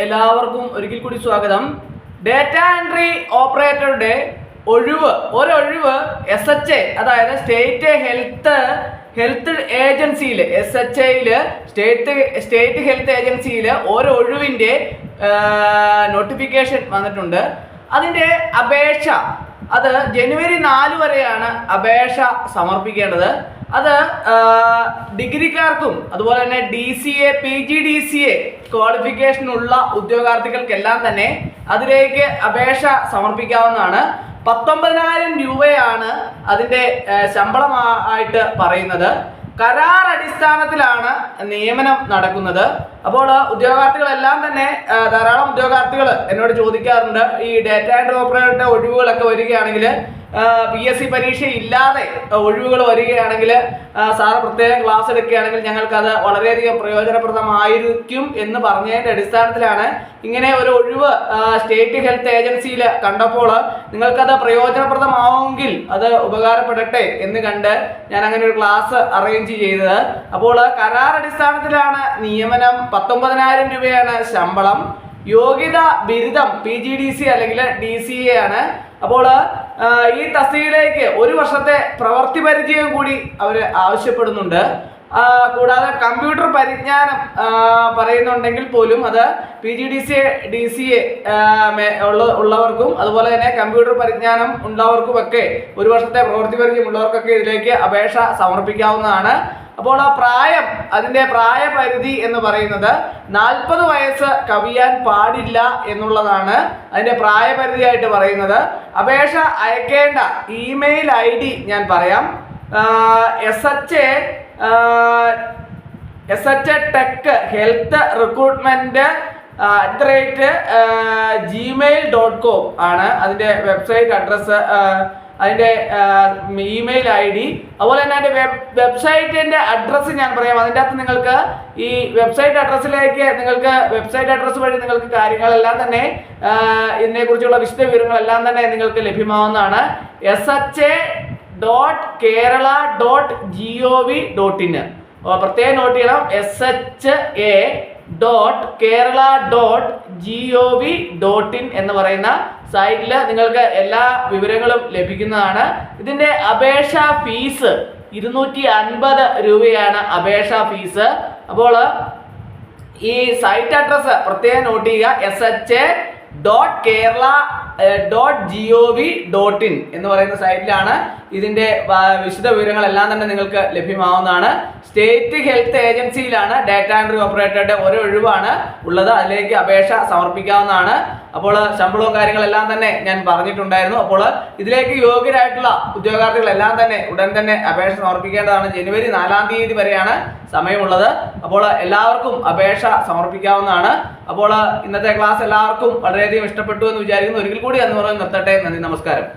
എല്ലാവർക്കും ഒരിക്കൽ കൂടി സ്വാഗതം. ഡേറ്റ എൻട്രി ഓപ്പറേറ്ററുടെ ഒരൊഴിവ് SHA, അതായത് സ്റ്റേറ്റ് ഹെൽത്ത് ഏജൻസിയിൽ, SHAയിൽ സ്റ്റേറ്റ് ഹെൽത്ത് ഏജൻസിയിൽ ഒരൊഴിവിൻ്റെ നോട്ടിഫിക്കേഷൻ വന്നിട്ടുണ്ട്. അതിൻ്റെ അപേക്ഷ അത് ജനുവരി 4 വരെയാണ് അപേക്ഷ സമർപ്പിക്കേണ്ടത്. അത് ഡിഗ്രിക്കാർക്കും അതുപോലെ തന്നെ DCA PGDCA ക്വാളിഫിക്കേഷനുള്ള ഉദ്യോഗാർത്ഥികൾക്കെല്ലാം തന്നെ അതിലേക്ക് അപേക്ഷ സമർപ്പിക്കാവുന്നതാണ്. 19,000 രൂപയാണ് അതിൻ്റെ ശമ്പളമായിട്ട് പറയുന്നത്. കരാർ അടിസ്ഥാനത്തിലാണ് നിയമനം നടക്കുന്നത്. അപ്പോൾ ഉദ്യോഗാർത്ഥികളെല്ലാം തന്നെ ധാരാളം ഉദ്യോഗാർത്ഥികൾ എന്നോട് ചോദിക്കാറുണ്ട്, ഈ ഡേറ്റ എൻട്രി ഓപ്പറേറ്ററുടെ ഒഴിവുകളൊക്കെ വരികയാണെങ്കിൽ, PSC പരീക്ഷ ഇല്ലാതെ ഒഴിവുകൾ വരികയാണെങ്കിൽ സാറ് പ്രത്യേകം ക്ലാസ് എടുക്കുകയാണെങ്കിൽ ഞങ്ങൾക്കത് വളരെയധികം പ്രയോജനപ്രദമായിരിക്കും എന്ന് പറഞ്ഞതിൻ്റെ അടിസ്ഥാനത്തിലാണ് ഇങ്ങനെ ഒരു ഒഴിവ് സ്റ്റേറ്റ് ഹെൽത്ത് ഏജൻസിയിൽ കണ്ടപ്പോൾ നിങ്ങൾക്കത് പ്രയോജനപ്രദമാവുമെങ്കിൽ അത് ഉപകാരപ്പെടട്ടെ എന്ന് കണ്ട് ഞാൻ അങ്ങനെ ഒരു ക്ലാസ് അറേഞ്ച് ചെയ്തത്. അപ്പോൾ കരാർ അടിസ്ഥാനത്തിലാണ് നിയമനം. 19,000 രൂപയാണ് ശമ്പളം. യോഗ്യത ബിരുദം PGDC അല്ലെങ്കിൽ DCA ആണ്. അപ്പോൾ ഈ തസ്തികയിലേക്ക് 1 വർഷത്തെ പ്രവൃത്തി പരിചയം കൂടി അവർ ആവശ്യപ്പെടുന്നുണ്ട്. കൂടാതെ കമ്പ്യൂട്ടർ പരിജ്ഞാനം പറയുന്നുണ്ടെങ്കിൽ പോലും അത് PGDCA DCA ഉള്ളവർക്കും അതുപോലെ തന്നെ കമ്പ്യൂട്ടർ പരിജ്ഞാനം ഉള്ളവർക്കുമൊക്കെ 1 വർഷത്തെ പ്രവൃത്തി പരിചയം ഉള്ളവർക്കൊക്കെ ഇതിലേക്ക് അപേക്ഷ സമർപ്പിക്കാവുന്നതാണ്. അപ്പോൾ അതിൻ്റെ പ്രായപരിധി എന്ന് പറയുന്നത് 40 വയസ്സ് കവിയാൻ പാടില്ല എന്നുള്ളതാണ് അതിൻ്റെ പ്രായപരിധിയായിട്ട് പറയുന്നത്. അപേക്ഷ അയക്കേണ്ട ഇമെയിൽ ID ഞാൻ പറയാം. SHA tech health recruitment @gmail.com ആണ് അതിൻ്റെ വെബ്സൈറ്റ് അഡ്രസ്സ്, അതിൻ്റെ ഇമെയിൽ ID. അതുപോലെ തന്നെ അതിൻ്റെ വെബ്സൈറ്റിൻ്റെ അഡ്രസ്സ് ഞാൻ പറയാം. അതിൻ്റെ അകത്ത് നിങ്ങൾക്ക് ഈ വെബ്സൈറ്റ് അഡ്രസ്സിലേക്ക് വെബ്സൈറ്റ് അഡ്രസ്സ് വഴി നിങ്ങൾക്ക് കാര്യങ്ങളെല്ലാം തന്നെ ഇതിനെക്കുറിച്ചുള്ള വിശദ വിവരങ്ങളെല്ലാം തന്നെ നിങ്ങൾക്ക് ലഭ്യമാവുന്നതാണ്. SHA.kerala.gov.in. പ്രത്യേകം നോട്ട് ചെയ്യണം, SHA.kerala.gov.in എന്ന് പറയുന്ന സൈറ്റിൽ നിങ്ങൾക്ക് എല്ലാ വിവരങ്ങളും ലഭിക്കുന്നതാണ്. ഇതിൻ്റെ അപേക്ഷാ ഫീസ് 250 രൂപയാണ് അപേക്ഷാ ഫീസ്. അപ്പോൾ ഈ സൈറ്റ് അഡ്രസ്സ് പ്രത്യേകം നോട്ട് ചെയ്യുക, SHA.kerala.gov.in എന്ന് പറയുന്ന സൈറ്റിലാണ് ഇതിൻ്റെ വിശദ വിവരങ്ങളെല്ലാം തന്നെ നിങ്ങൾക്ക് ലഭ്യമാവുന്നതാണ്. സ്റ്റേറ്റ് ഹെൽത്ത് ഏജൻസിയിലാണ് ഡേറ്റ എൻട്രി ഓപ്പറേറ്ററുടെ ഒഴിവാണ് ഉള്ളത്. അതിലേക്ക് അപേക്ഷ സമർപ്പിക്കാവുന്നതാണ്. അപ്പോൾ ശമ്പളവും കാര്യങ്ങളെല്ലാം തന്നെ ഞാൻ പറഞ്ഞിട്ടുണ്ടായിരുന്നു. അപ്പോൾ ഇതിലേക്ക് യോഗ്യരായിട്ടുള്ള ഉദ്യോഗാർത്ഥികളെല്ലാം തന്നെ ഉടൻ തന്നെ അപേക്ഷ സമർപ്പിക്കേണ്ടതാണ്. ജനുവരി 4 വരെയാണ് സമയമുള്ളത്. അപ്പോൾ എല്ലാവർക്കും അപേക്ഷ സമർപ്പിക്കാവുന്നതാണ്. അപ്പോൾ ഇന്നത്തെ ക്ലാസ് എല്ലാവർക്കും വളരെയധികം ഇഷ്ടപ്പെട്ടു എന്ന് വിചാരിക്കുന്നു. ഒരിക്കൽ കൂടി എന്ന് പറഞ്ഞ് നിർത്തട്ടെ. നന്ദി, നമസ്കാരം.